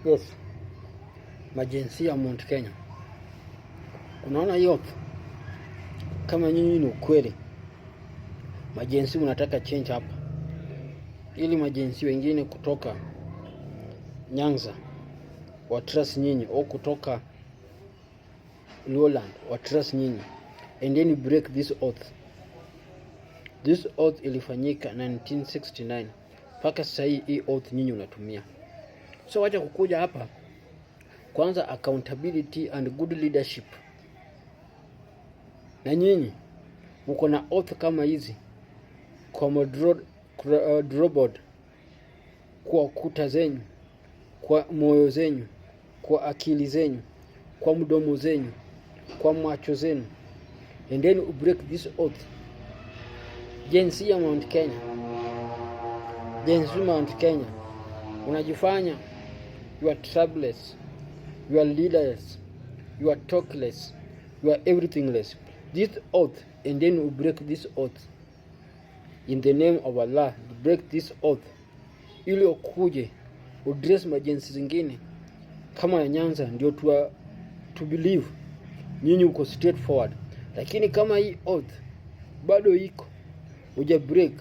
Yes, majensi ya Mount Kenya. Unaona hiyo, kama nyinyi ni ukweli majensi unataka change hapa, ili majensi wengine kutoka Nyanza wa trust nyinyi, au kutoka Lowland wa trust nyinyi, and then you break this oath. This oath ilifanyika 1969 mpaka sasa hii oath nyinyi unatumia. So wacha kukuja hapa. Kwanza accountability and good leadership. Na nyinyi mko na oath kama hizi kwa drawboard, kwa kuta zenyu, kwa moyo zenyu, kwa akili zenyu, kwa mdomo zenyu, kwa macho zenyu, and then you break this oath. Jensi ya Mount Kenya, jensi Mount Kenya, unajifanya you are troubleless, you are leaderless, you are talkless, you are everythingless. This oath, and then you break this oath in the name of Allah. Break this oath ili ukuje udress majensi zingine kama ya Nyanza, ndio to believe nyinyi uko straightforward. Lakini kama hii oath bado iko, uja break,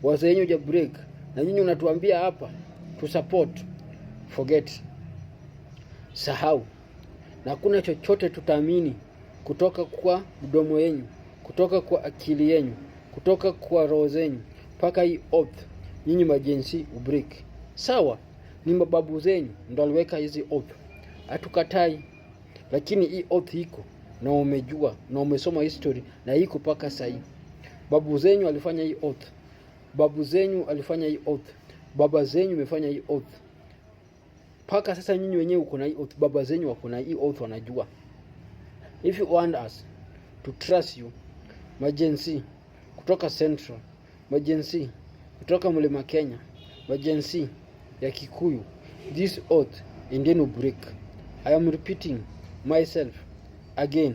wazenyu uja break, na nyinyi unatuambia hapa to support, forget, sahau. Na kuna chochote tutaamini kutoka kwa mdomo yenu, kutoka kwa akili yenu, kutoka kwa roho zenu, mpaka hii oath nyinyi majensi ubreak. Sawa, ni mababu zenu ndio waliweka hizi oath, hatukatai, lakini hii oath iko na umejua na umesoma history na iko paka sasa. Babu zenyu walifanya hii oath, babu zenyu alifanya hii oath, baba zenyu wamefanya hii oath, paka sasa nyinyi wenyewe uko na hii oath, baba zenyu wako na hii oath, wanajua. If you want us to trust you, majensi kutoka Central, majensi kutoka Mlima Kenya, majensi ya Kikuyu, this oath and then break. I am repeating myself again.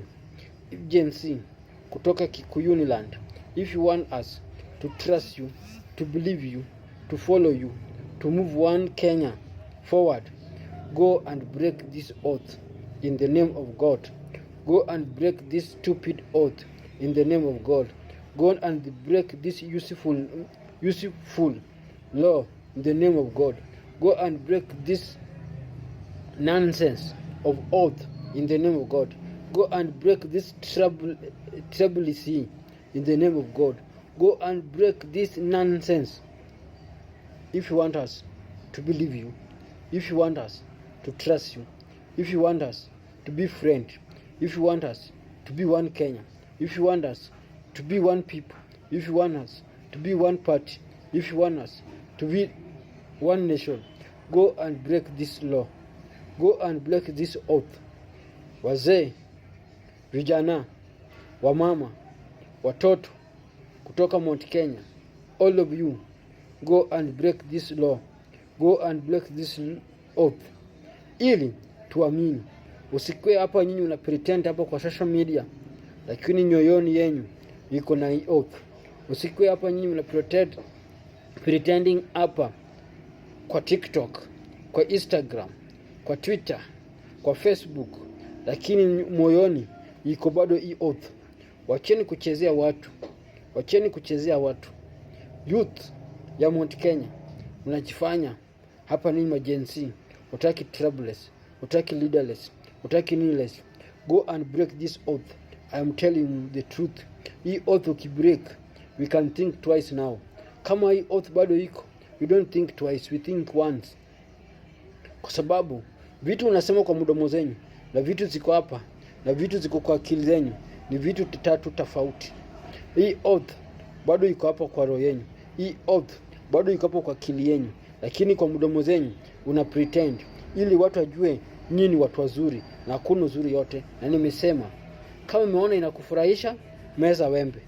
If jensi kutoka Kikuyuni land, if you want us to trust you, to believe you, to follow you, to move one Kenya forward, go and break this oath in the name of God. Go and break this stupid oath in the name of God. Go and break this useful law in the name of God. Go and break this nonsense of oath in the name of God. Go and break this trouble sea in the name of God. Go and break this nonsense. If you want us to believe you, if you want us to trust you, if you want us to be friends, if you want us to be one Kenya, if you want us to be one people, if you want us to be one party, if you want us to be one nation, go and break this law. Go and break this oath. Wazee, vijana, wamama, watoto kutoka Mount Kenya, all of you, go and break this law. Go and break this oath ili tuamini. Usikwe hapa nyinyi una pretend hapa kwa social media, lakini nyoyoni yenu iko na oath. Usikwe hapa nyinyi una pretending hapa kwa TikTok, kwa Instagram, kwa Twitter, kwa Facebook, lakini moyoni iko bado hii oath. Wacheni kuchezea watu. Wacheni kuchezea watu. Youth ya Mount Kenya, mnajifanya hapa ni majensi, utaki troubleless, utaki leaderless, utaki needless. Go and break this oath. I am telling you the truth. Hii oath ukibreak, we can think twice now. Kama hii oath bado iko, we don't think twice, we think once. Kwa sababu vitu unasema kwa mdomo zenyu na vitu ziko hapa na vitu ziko kwa akili zenyu ni vitu tatu tofauti. Hii oath bado iko hapa kwa roho yenu. Hii oath bado iko hapa kwa akili yenu, lakini kwa mdomo zenyu una pretend ili watu wajue nyinyi watu wazuri, na hakuna uzuri yote. Na nimesema kama umeona inakufurahisha, meza wembe.